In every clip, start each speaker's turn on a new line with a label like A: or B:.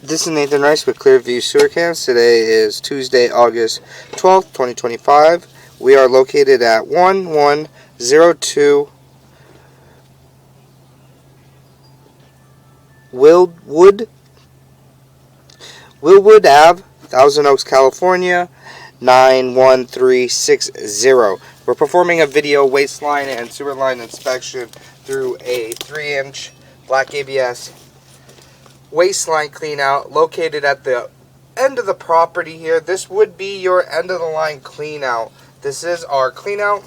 A: This is Nathan Rice with Clearview Sewer Cams. Today is Tuesday, August 12th, 2025. We are located at 1102 Wildwood Ave, Thousand Oaks, California, 91360. We're performing a video waistline and sewer line inspection through a 3-inch black ABS waistline clean out located at the end of the property here. This would be your end of the line clean out. This is our clean out,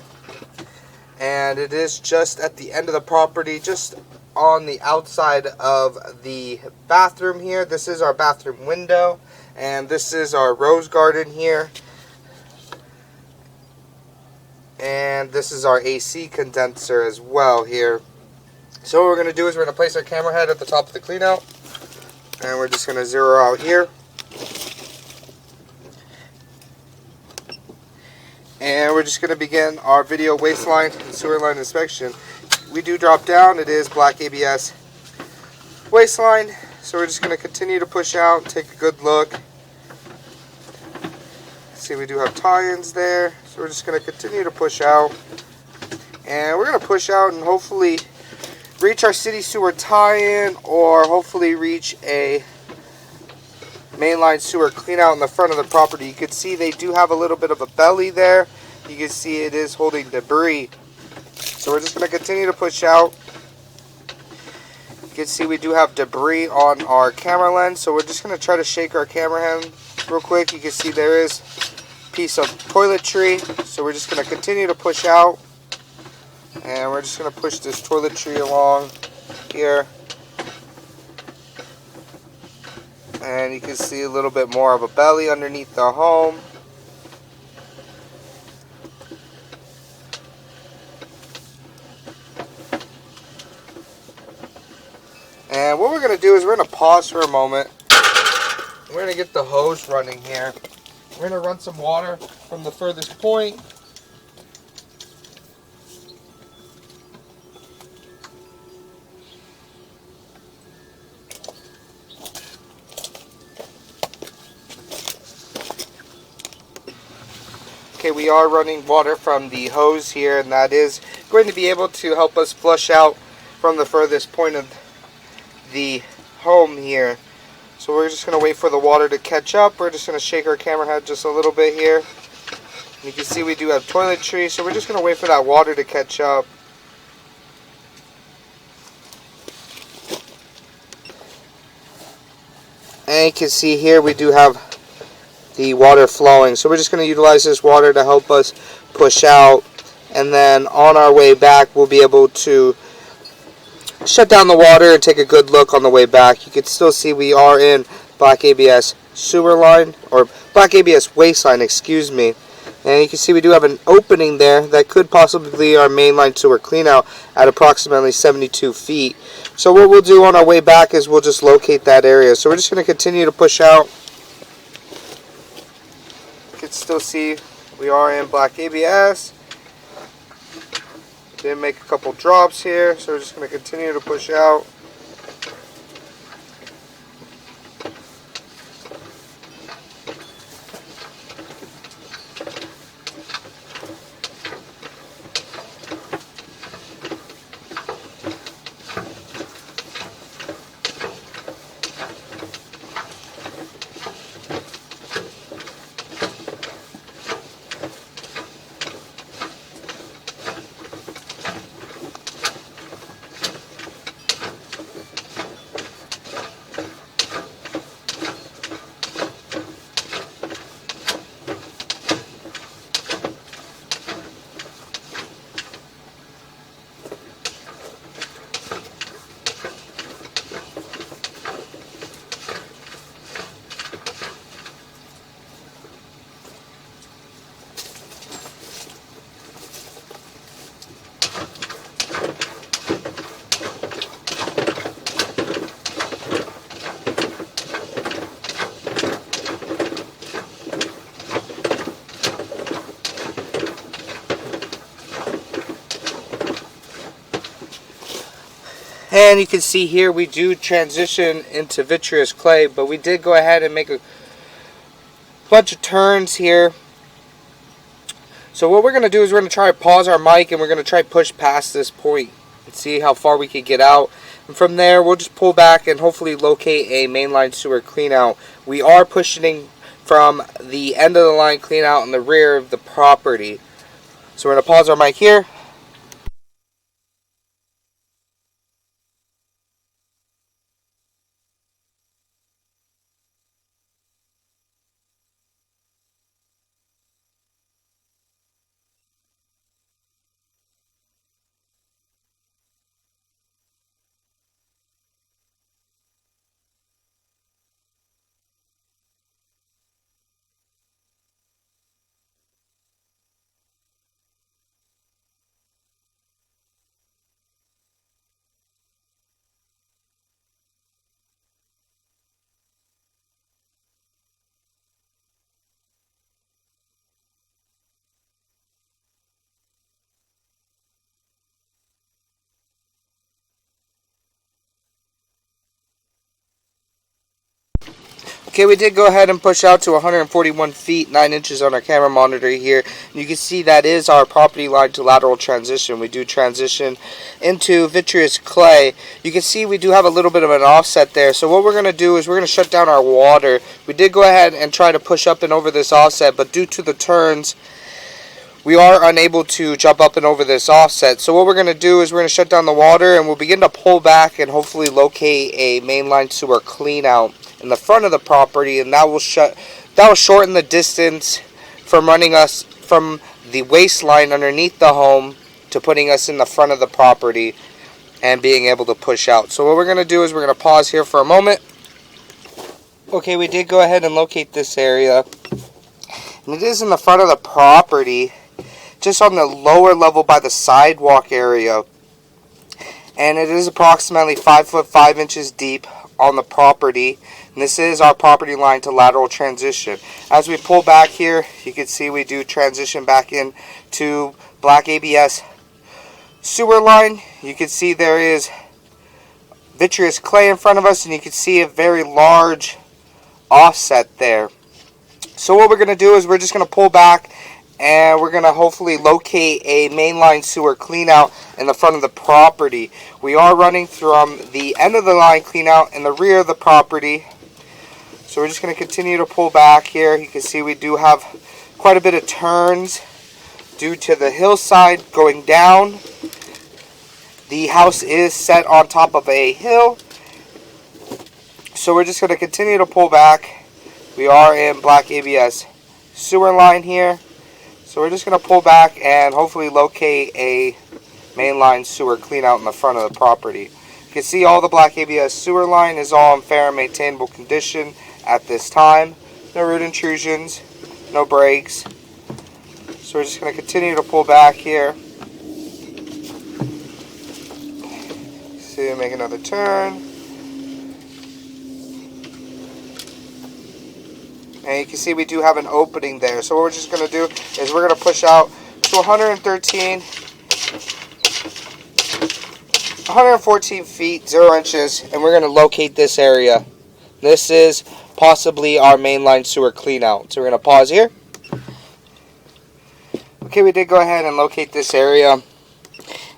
A: and it is just at the end of the property, just on the outside of the bathroom here. This is our bathroom window, and this is our rose garden here, and this is our AC condenser as well here. So what we're going to do is we're going to place our camera head at the top of the clean out, and we're just going to zero out here. And we're just going to begin our video waistline and sewer line inspection. We do drop down. It is black ABS waistline. So we're just going to continue to push out, take a good look. See, we do have tie-ins there. So we're just going to continue to push out. And we're going to push out and hopefully reach our city sewer tie-in, or hopefully reach a mainline sewer clean out in the front of the property. You can see they do have a little bit of a belly there. You can see it is holding debris. So we're just going to continue to push out. You can see we do have debris on our camera lens, so we're just going to try to shake our camera hand real quick. You can see there is a piece of toiletry, so we're just going to continue to push out. And we're just going to push this toiletry along here. And you can see a little bit more of a belly underneath the home. And what we're going to do is we're going to pause for a moment. We're going to get the hose running here. We're going to run some water from the furthest point. Okay, we are running water from the hose here, and that is going to be able to help us flush out from the furthest point of the home here. So we're just going to wait for the water to catch up. We're just going to shake our camera head just a little bit here. You can see we do have toiletry, so we're just going to wait for that water to catch up. And you can see here we do have the water flowing, so we're just going to utilize this water to help us push out, and then on our way back we'll be able to shut down the water and take a good look on the way back. You can still see we are in black ABS sewer line, or black ABS waistline, excuse me, and you can see we do have an opening there that could possibly be our mainline sewer clean out at approximately 72 feet. So what we'll do on our way back is we'll just locate that area. So we're just going to continue to push out. Still see we are in black ABS. Did make a couple drops here, so we're just going to continue to push out. And you can see here we do transition into vitreous clay, but we did go ahead and make a bunch of turns here. So what we're going to do is we're going to try to pause our mic and we're going to try to push past this point and see how far we can get out. And from there we'll just pull back and hopefully locate a mainline sewer clean out. We are pushing from the end of the line clean out in the rear of the property. So we're going to pause our mic here. Okay, we did go ahead and push out to 141 feet 9 inches on our camera monitor here. And you can see that is our property line to lateral transition. We do transition into vitreous clay. You can see we do have a little bit of an offset there. So what we're going to do is we're going to shut down our water. We did go ahead and try to push up and over this offset, but due to the turns, we are unable to jump up and over this offset. So what we're going to do is we're going to shut down the water and we'll begin to pull back and hopefully locate a mainline sewer clean out in the front of the property, and that will shorten the distance from running us from the waistline underneath the home to putting us in the front of the property and being able to push out. So what we're going to do is we're going to pause here for a moment. Okay, we did go ahead and locate this area, and it is in the front of the property, just on the lower level by the sidewalk area, and it is approximately 5 foot 5 inches deep on the property. And this is our property line to lateral transition. As we pull back here, you can see we do transition back in to black ABS sewer line. You can see there is vitreous clay in front of us, and you can see a very large offset there. So what we're going to do is we're just going to pull back and we're going to hopefully locate a mainline sewer clean out in the front of the property. We are running from the end of the line clean out in the rear of the property. So we're just going to continue to pull back here. You can see we do have quite a bit of turns due to the hillside going down. The house is set on top of a hill. So we're just going to continue to pull back. We are in black ABS sewer line here. So we're just going to pull back and hopefully locate a mainline sewer clean out in the front of the property. You can see all the black ABS sewer line is all in fair and maintainable condition at this time. No root intrusions, no breaks. So we're just going to continue to pull back here. See, make another turn. And you can see we do have an opening there. So what we're just going to do is we're going to push out to 114 feet 0 inches, and we're going to locate this area. This is possibly our mainline sewer clean out. So we're going to pause here. Okay, we did go ahead and locate this area,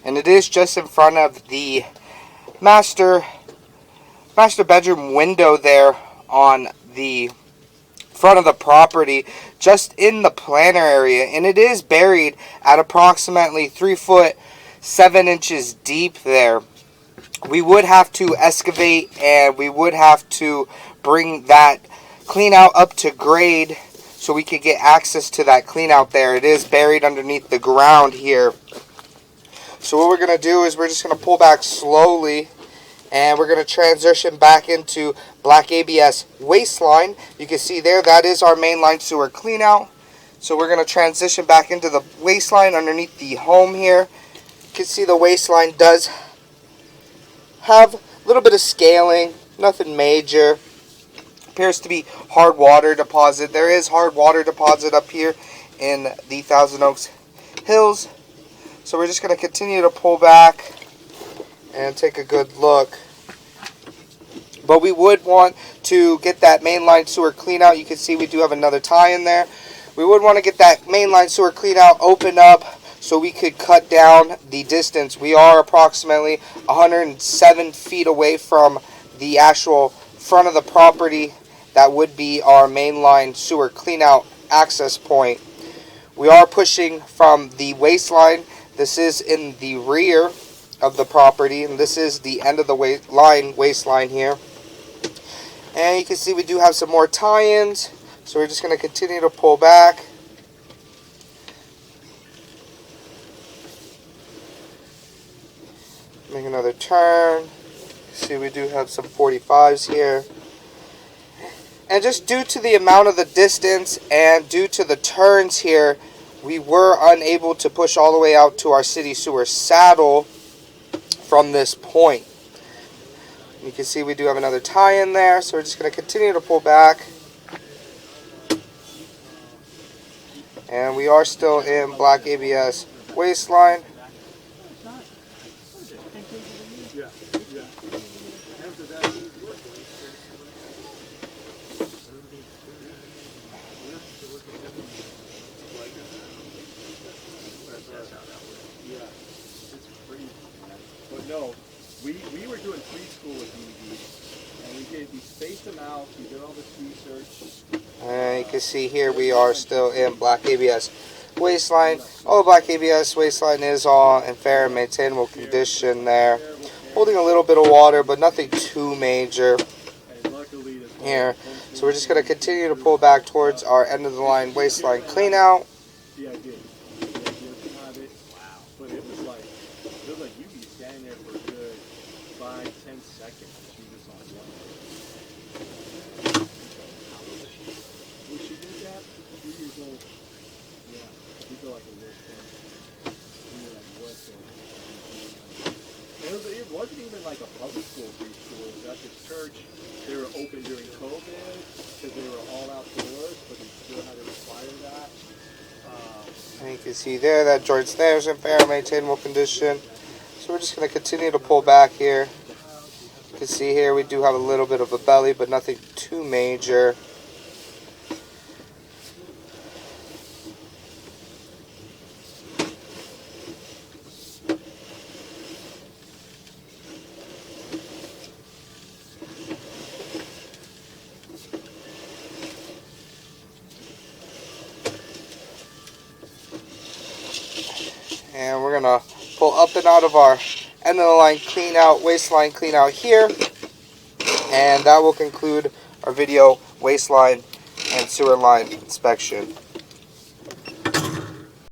A: and it is just in front of the master bedroom window there on the front of the property, just in the planter area, and it is buried at approximately 3 foot 7 inches deep there. We would have to excavate and we would have to bring that clean out up to grade so we could get access to that clean out there. It is buried underneath the ground here. So what we're going to do is we're just going to pull back slowly, and we're going to transition back into black ABS waistline. You can see there, that is our mainline sewer clean out. So we're going to transition back into the waistline underneath the home here. You can see the waistline does have a little bit of scaling, nothing major. Appears to be hard water deposit. There is hard water deposit up here in the Thousand Oaks Hills. So we're just going to continue to pull back and take a good look. But we would want to get that mainline sewer clean out. You can see we do have another tie in there. We would want to get that mainline sewer clean out, open up, so we could cut down the distance. We are approximately 107 feet away from the actual front of the property. That would be our mainline sewer clean out access point. We are pushing from the waistline. This is in the rear of the property, and this is the end of the waistline here. And you can see we do have some more tie-ins, so we're just going to continue to pull back. Make another turn. See, we do have some 45s here. And just due to the amount of the distance and due to the turns here, we were unable to push all the way out to our city sewer saddle from this point. You can see we do have another tie in there, so we're just going to continue to pull back. And we are still in black ABS waistline.
B: But no, we were doing preschool with DVDs, and we spaced them out, we did all this research.
A: And you can see here we are still in black ABS waistline. All the black ABS waistline is all in fair and maintainable condition there. Holding a little bit of water, but nothing too major here. So we're just going to continue to pull back towards our end of the line waistline clean out.
B: Yeah, I did. But it was like you'd be standing there for a good 5-10 seconds and she was on one. When she did that, 3 years old, yeah, we feel like a little thing. We were like, what the? It wasn't even like a public school preschool. It was at this church. They were open during COVID because they were all outdoors, but they still had to require that.
A: And you can see there that joint snare is in fair and maintainable condition. So we're just going to continue to pull back here. You can see here we do have a little bit of a belly, but nothing too major. And we're going to pull up and out of our end of the line clean out, waistline clean out here. And that will conclude our video waistline and sewer line inspection.